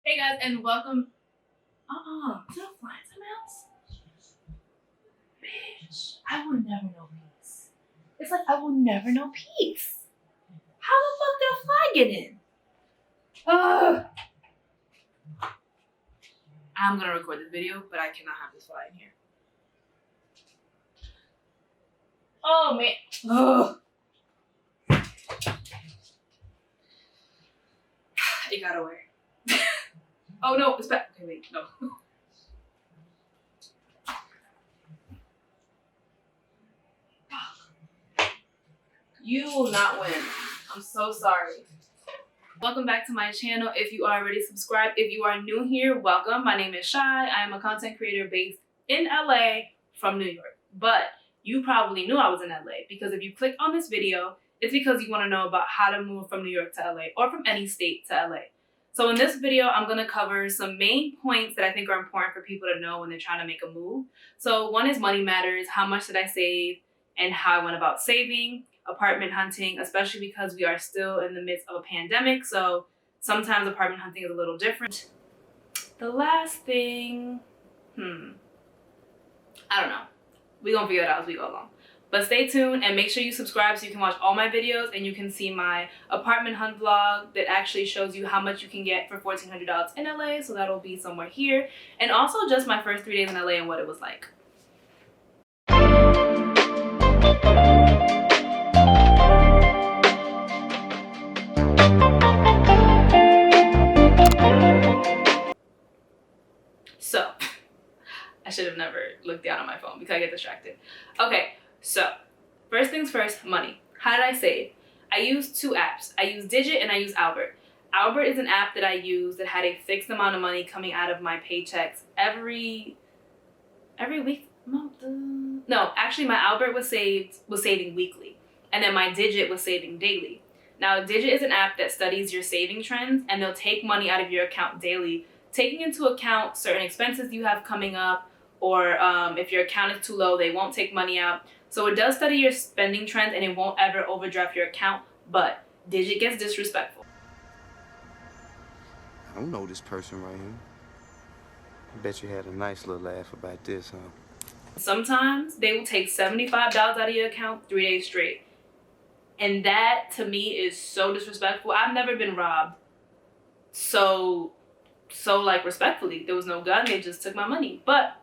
Hey guys, and welcome. Is that a fly in my house? Bitch, I will never know peace. It's like I will never know peace. How the fuck did a fly get in? Ugh. I'm gonna record this video, but I cannot have this fly in here. Oh man. Ugh. It got away. Oh no, it's back. Okay, wait, no. You will not win. I'm so sorry. Welcome back to my channel. If you are already subscribed, if you are new here, welcome. My name is Shy. I am a content creator based in LA from New York. But you probably knew I was in LA because if you click on this video, it's because you want to know about how to move from New York to LA or from any state to LA. So in this video, I'm going to cover some main points that I think are important for people to know when they're trying to make a move. So one is money matters. How much did I save and how I went about saving? Apartment hunting, especially because we are still in the midst of a pandemic. So sometimes apartment hunting is a little different. The last thing, I don't know. We're going to figure it out as we go along. But stay tuned and make sure you subscribe so you can watch all my videos and you can see my apartment hunt vlog that actually shows you how much you can get for $1,400 in LA. So that'll be somewhere here. And also just my first 3 days in LA and what it was like. So, I should have never looked down at my phone because I get distracted. Okay, so first things first, money. How did I save? I used two apps. I use Digit and I use Albert. Albert is an app that I use that had a fixed amount of money coming out of my paychecks every week. No, actually my Albert was saving weekly, and then my Digit was saving daily. Now Digit is an app that studies your saving trends and they'll take money out of your account daily, taking into account certain expenses you have coming up, or if your account is too low, they won't take money out. So it does study your spending trends and it won't ever overdraft your account, but Digit gets disrespectful. I don't know this person right here. I bet you had a nice little laugh about this, huh? Sometimes they will take $75 out of your account 3 days straight. And that to me is so disrespectful. I've never been robbed so like respectfully. There was no gun, they just took my money, but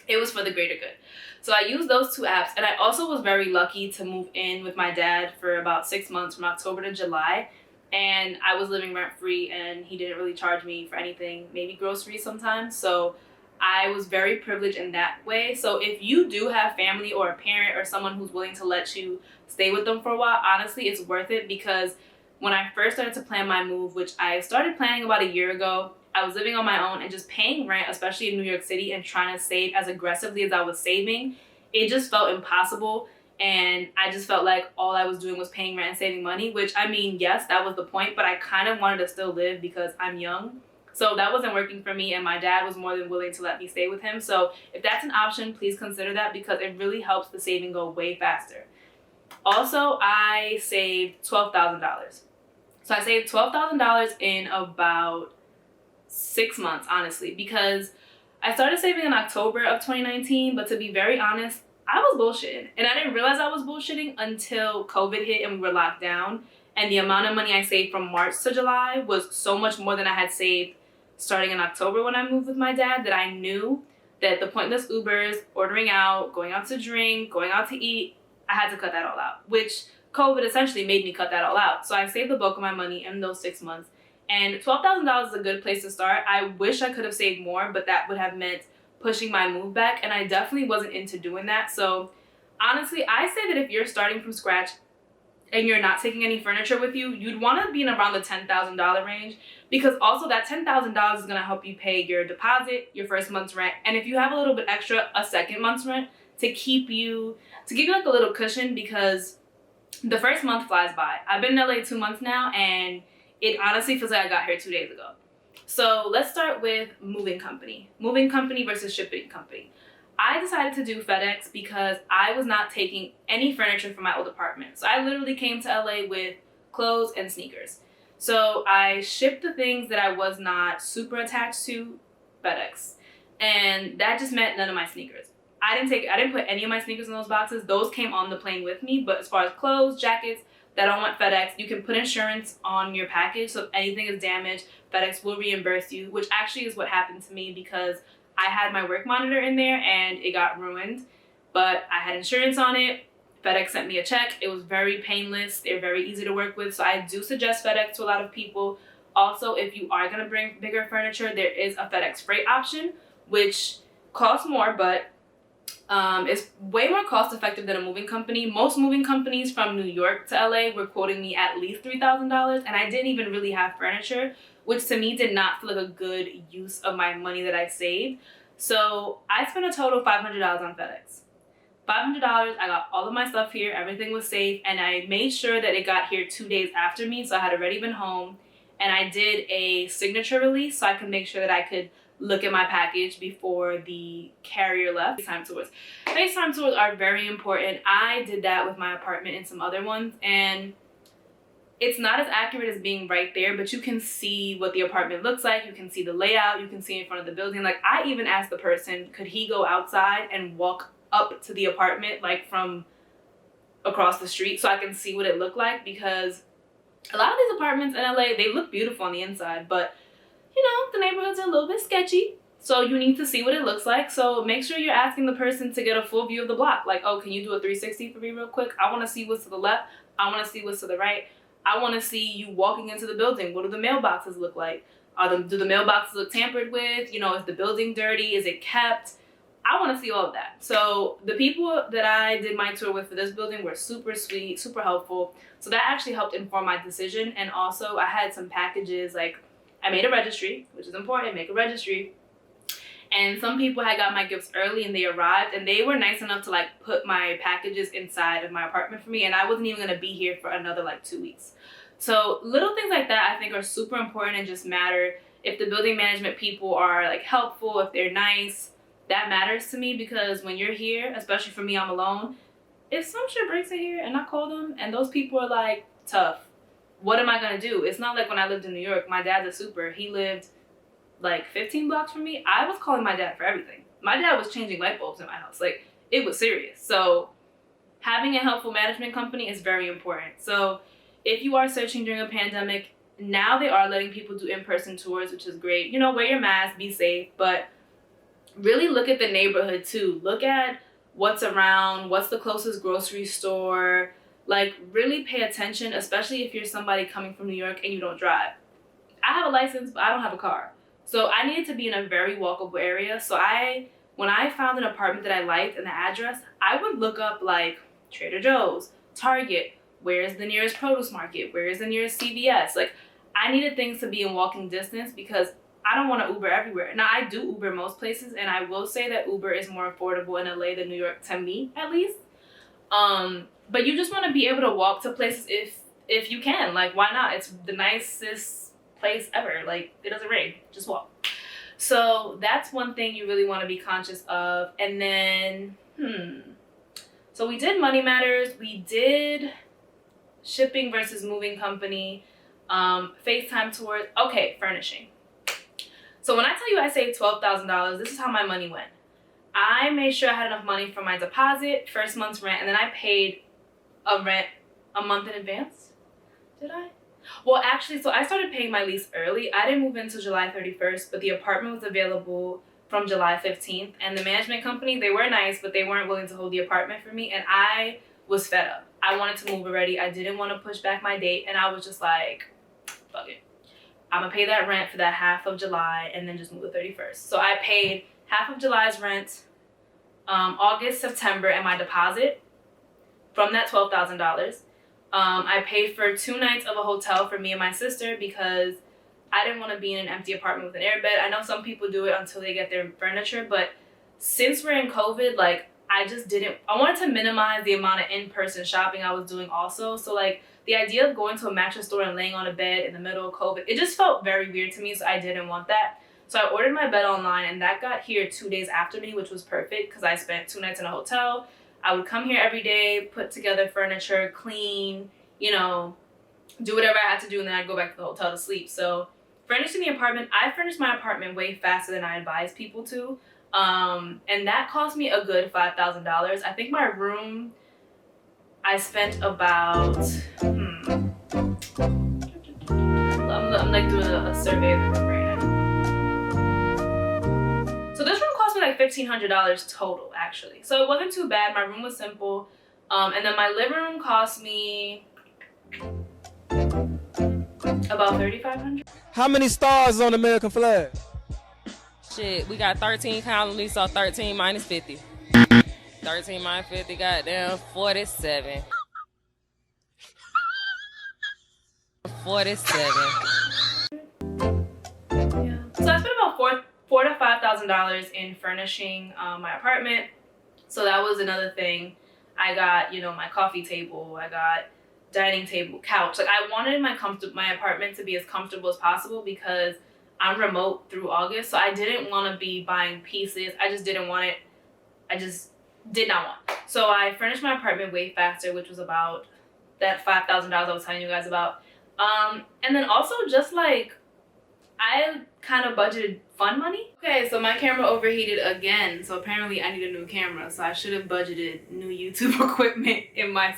it was for the greater good. So I used those two apps, and I also was very lucky to move in with my dad for about 6 months from October to July, and I was living rent free and he didn't really charge me for anything, maybe groceries sometimes. So I was very privileged in that way. So if you do have family or a parent or someone who's willing to let you stay with them for a while, honestly, it's worth it, because when I first started to plan my move, which I started planning about a year ago, I was living on my own and just paying rent, especially in New York City, and trying to save as aggressively as I was saving. It just felt impossible. And I just felt like all I was doing was paying rent and saving money, which, I mean, yes, that was the point, but I kind of wanted to still live because I'm young. So that wasn't working for me, and my dad was more than willing to let me stay with him. So if that's an option, please consider that, because it really helps the saving go way faster. Also, I saved $12,000. So I saved $12,000 in about 6 months, honestly, because I started saving in October of 2019, but to be very honest, I was bullshitting. And I didn't realize I was bullshitting until COVID hit and we were locked down. And the amount of money I saved from March to July was so much more than I had saved starting in October when I moved with my dad, that I knew that the pointless Ubers, ordering out, going out to drink, going out to eat, I had to cut that all out, which COVID essentially made me cut that all out. So I saved the bulk of my money in those 6 months. And $12,000 is a good place to start. I wish I could have saved more, but that would have meant pushing my move back, and I definitely wasn't into doing that. So honestly, I say that if you're starting from scratch and you're not taking any furniture with you, you'd want to be in around the $10,000 range, because also that $10,000 is going to help you pay your deposit, your first month's rent, and if you have a little bit extra, a second month's rent, to give you like a little cushion, because the first month flies by. I've been in LA 2 months now, and it honestly feels like I got here 2 days ago. So let's start with moving company. Moving company versus shipping company. I decided to do FedEx because I was not taking any furniture from my old apartment. So I literally came to LA with clothes and sneakers. So I shipped the things that I was not super attached to FedEx. And that just meant none of my sneakers. I didn't put any of my sneakers in those boxes. Those came on the plane with me. But as far as clothes, jackets, that all went FedEx. You can put insurance on your package, so if anything is damaged, FedEx will reimburse you, which actually is what happened to me because I had my work monitor in there and it got ruined. But I had insurance on it. FedEx sent me a check. It was very painless. They're very easy to work with. So I do suggest FedEx to a lot of people. Also, if you are going to bring bigger furniture, there is a FedEx freight option, which costs more, but it's way more cost effective than a moving company. Most moving companies from New York to LA were quoting me at least $3,000, and I didn't even really have furniture, which to me did not feel like a good use of my money that I saved. So I spent a total of $500 on FedEx. $500, I got all of my stuff here, everything was safe, and I made sure that it got here 2 days after me, so I had already been home. And I did a signature release so I could make sure that I could look at my package before the carrier left. FaceTime tours. FaceTime tours are very important. I did that with my apartment and some other ones, and it's not as accurate as being right there, but you can see what the apartment looks like. You can see the layout. You can see in front of the building. Like, I even asked the person, could he go outside and walk up to the apartment, like from across the street, so I can see what it looked like, because a lot of these apartments in LA, they look beautiful on the inside, but you know, the neighborhoods are a little bit sketchy, so you need to see what it looks like. So make sure you're asking the person to get a full view of the block. Like, oh, can you do a 360 for me real quick? I want to see what's to the left. I want to see what's to the right. I want to see you walking into the building. What do the mailboxes look like? Do the mailboxes look tampered with? You know, is the building dirty? Is it kept? I want to see all of that. So the people that I did my tour with for this building were super sweet, super helpful. So that actually helped inform my decision. And also I had some packages, like I made a registry, which is important, make a registry. And some people had got my gifts early and they arrived, and they were nice enough to like put my packages inside of my apartment for me, and I wasn't even gonna be here for another like 2 weeks. So little things like that I think are super important and just matter. If the building management people are like helpful, if they're nice, that matters to me, because when you're here, especially for me, I'm alone. If some shit breaks in here and I call them and those people are like tough, what am I gonna do? It's not like when I lived in New York. My dad's a super. He lived like 15 blocks from me. I was calling my dad for everything. My dad was changing light bulbs in my house. Like, it was serious. So having a helpful management company is very important. So if you are searching during a pandemic, now they are letting people do in-person tours, which is great. You know, wear your mask, be safe, but really look at the neighborhood too. Look at what's around, what's the closest grocery store. Like, really pay attention, especially if you're somebody coming from New York and you don't drive. I have a license, but I don't have a car. So I needed to be in a very walkable area. So when I found an apartment that I liked and the address, I would look up like Trader Joe's, Target, where's the nearest produce market, where's the nearest CVS. Like, I needed things to be in walking distance because I don't want to Uber everywhere. Now, I do Uber most places, and I will say that Uber is more affordable in LA than New York, to me at least. But you just want to be able to walk to places if you can. Like, why not? It's the nicest place ever. Like, it doesn't rain. Just walk. So that's one thing you really want to be conscious of. And then, so we did money matters. We did shipping versus moving company, FaceTime tours. Okay, furnishing. So when I tell you I saved $12,000, this is how my money went. I made sure I had enough money for my deposit, first month's rent, and then I paid a rent a month in advance. Did I? Well, actually, so I started paying my lease early. I didn't move in until July 31st, but the apartment was available from July 15th. And the management company, they were nice, but they weren't willing to hold the apartment for me. And I was fed up. I wanted to move already. I didn't want to push back my date. And I was just like, fuck it. I'm going to pay that rent for that half of July and then just move the 31st. So I paid half of July's rent, August, September, and my deposit from that $12,000. I paid for 2 nights of a hotel for me and my sister because I didn't want to be in an empty apartment with an airbed. I know some people do it until they get their furniture, but since we're in COVID, like, I wanted to minimize the amount of in-person shopping I was doing also. So, like, the idea of going to a mattress store and laying on a bed in the middle of COVID, it just felt very weird to me, so I didn't want that. So I ordered my bed online, and that got here 2 days after me, which was perfect because I spent 2 nights in a hotel. I would come here every day, put together furniture, clean, you know, do whatever I had to do, and then I'd go back to the hotel to sleep. So furnishing the apartment, I furnished my apartment way faster than I advise people to. And that cost me a good $5,000. I think my room, I spent about, I'm like doing a survey of the room right now. So this room cost me like $1,500 total, actually. So it wasn't too bad. My room was simple. And then my living room cost me about $3,500. How many stars on the American flag? Shit, we got 13 colonies, so 13 minus 50. 13 minus 50, goddamn, 47. 47. Yeah. So I spent about $4,000 to $5,000 in furnishing my apartment. So that was another thing. I got, you know, my coffee table. I got dining table, couch. Like I wanted my apartment to be as comfortable as possible because I'm remote through August, so I didn't want to be buying pieces. I just didn't want it. I just did not want. So I furnished my apartment way faster, which was about that $5,000 I was telling you guys about. And then also just like I kind of budgeted fun money. Okay, so my camera overheated again. So apparently I need a new camera. So I should have budgeted new YouTube equipment in my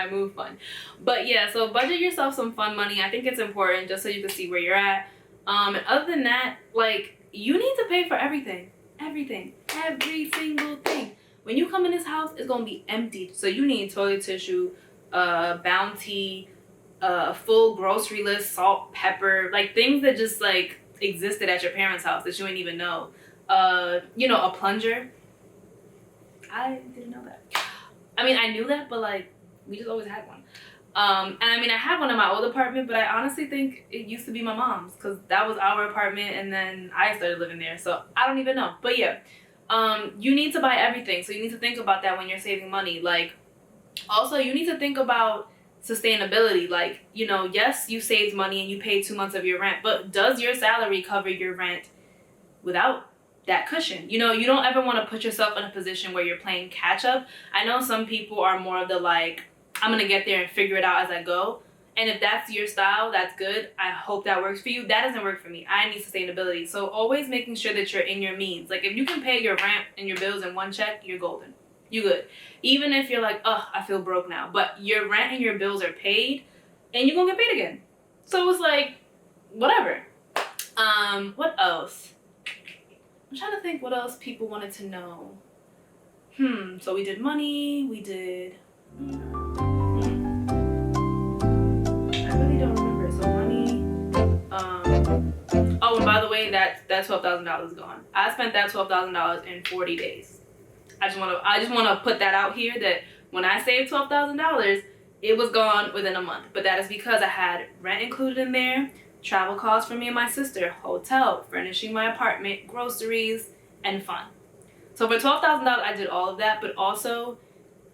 move fund. But yeah, so budget yourself some fun money. I think it's important just so you can see where you're at. And other than that, like you need to pay for everything. Everything. Every single thing. When you come in this house, it's gonna be empty. So you need toilet tissue, Bounty, full grocery list, salt, pepper, like things that just like existed at your parents' house that you didn't even know. You know, a plunger. I didn't know that. I mean, I knew that, but like we just always had one. And I mean, I had one in my old apartment, but I honestly think it used to be my mom's because that was our apartment, and then I started living there, so I don't even know. But yeah, you need to buy everything, so you need to think about that when you're saving money. Like, also, you need to think about sustainability. Like, you know, yes, you saved money and you paid 2 months of your rent, but does your salary cover your rent without that cushion? You know, you don't ever want to put yourself in a position where you're playing catch up. I know some people are more of the like, I'm gonna get there and figure it out as I go. And if that's your style, that's good. I hope that works for you. That doesn't work for me. I need sustainability. So always making sure that you're in your means. Like if you can pay your rent and your bills in one check, you're golden. You good. Even if you're like, oh, I feel broke now, but your rent and your bills are paid and you're gonna get paid again. So it's like, whatever. What else? I'm trying to think what else people wanted to know. So we did money, we did, I really don't remember. So money, oh, and by the way, that $12,000 is gone. I spent that $12,000 in 40 days. I just want to put that out here that when I saved $12,000, it was gone within a month. But that is because I had rent included in there, travel costs for me and my sister, hotel, furnishing my apartment, groceries, and fun. So for $12,000, I did all of that, but also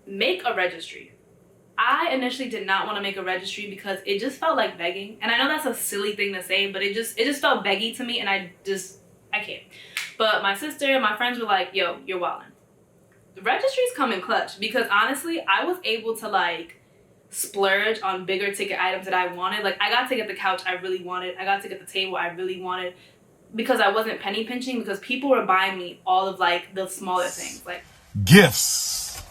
make a registry. I initially did not want to make a registry because it just felt like begging. And I know that's a silly thing to say, but it just felt beggy to me, and I can't. But my sister and my friends were like, yo, you're wildin'. The registries come in clutch because honestly, I was able to like splurge on bigger ticket items that I wanted. Like I got to get the couch I really wanted. I got to get the table I really wanted because I wasn't penny pinching, because people were buying me all of like the smaller things. Like gifts.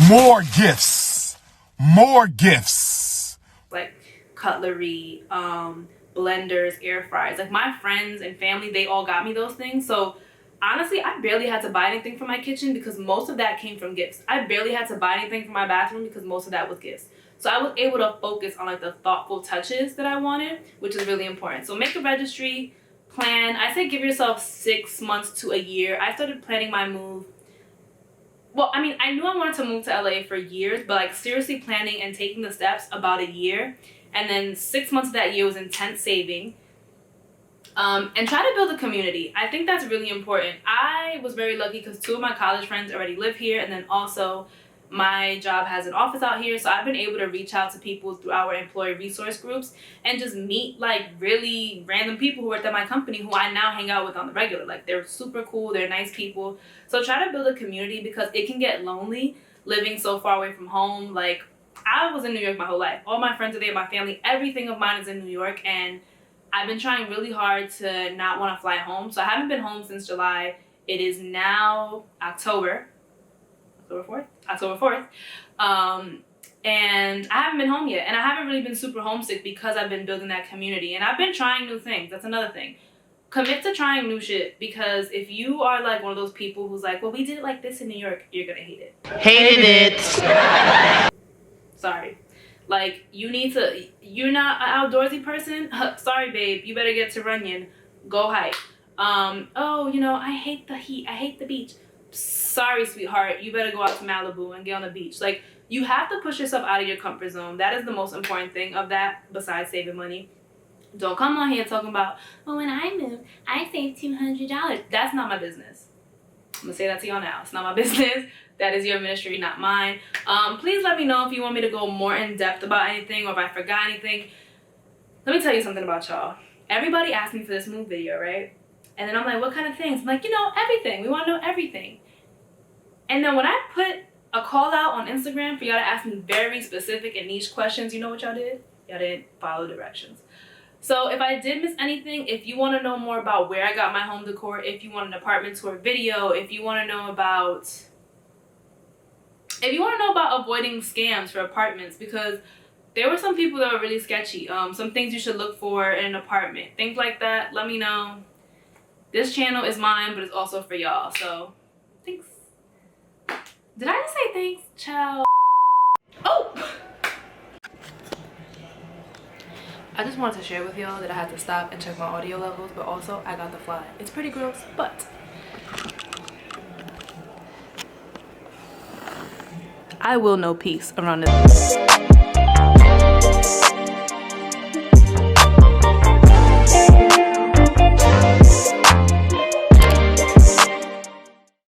More gifts. More gifts. Like cutlery, blenders, air fryers. Like my friends and family, they all got me those things. So honestly, I barely had to buy anything for my kitchen because most of that came from gifts. I barely had to buy anything for my bathroom because most of that was gifts. So I was able to focus on like the thoughtful touches that I wanted, which is really important. So make a registry, plan. I say give yourself 6 months to a year. I started planning my move. Well, I mean, I knew I wanted to move to LA for years, but like seriously planning and taking the steps about a year. And then 6 months of that year was intense saving. And try to build a community. I think that's really important. I was very lucky because 2 of my college friends already live here, and then also my job has an office out here, so I've been able to reach out to people through our employee resource groups and just meet like really random people who worked at my company who I now hang out with on the regular. Like they're super cool, they're nice people. So try to build a community because it can get lonely living so far away from home. Like I was in New York my whole life. All my friends are there, my family, everything of mine is in New York, and I've been trying really hard to not want to fly home. So I haven't been home since July. It is now October 4th. And I haven't been home yet. And I haven't really been super homesick because I've been building that community. And I've been trying new things. That's another thing. Commit to trying new shit, because if you are like one of those people who's like, well, we did it like this in New York, you're gonna hate it. Hated it. Sorry. Like, you're not an outdoorsy person? Sorry, babe, you better get to Runyon. Go hike. Oh, you know, I hate the heat. I hate the beach. Sorry, sweetheart, you better go out to Malibu and get on the beach. Like, you have to push yourself out of your comfort zone. That is the most important thing of that, besides saving money. Don't come on here talking about, well, when I moved, I saved $200. That's not my business. I'm gonna say that to y'all now. It's not my business. That is your ministry, not mine. Please let me know if you want me to go more in depth about anything, or if I forgot anything. Let me tell you something about y'all. Everybody asked me for this move video, right? And then I'm like, what kind of things? I'm like, you know, everything. We want to know everything. And then when I put a call out on Instagram for y'all to ask me very specific and niche questions, you know what y'all did? Y'all didn't follow directions. So if I did miss anything, if you want to know more about where I got my home decor, if you want an apartment tour video, if you want to know about avoiding scams for apartments, because there were some people that were really sketchy, some things you should look for in an apartment, things like that, let me know. This channel is mine, but it's also for y'all, so thanks. Did I just say thanks? Ciao. Oh! I just wanted to share with y'all that I had to stop and check my audio levels, but also I got the fly. It's pretty gross, but I will know peace around this.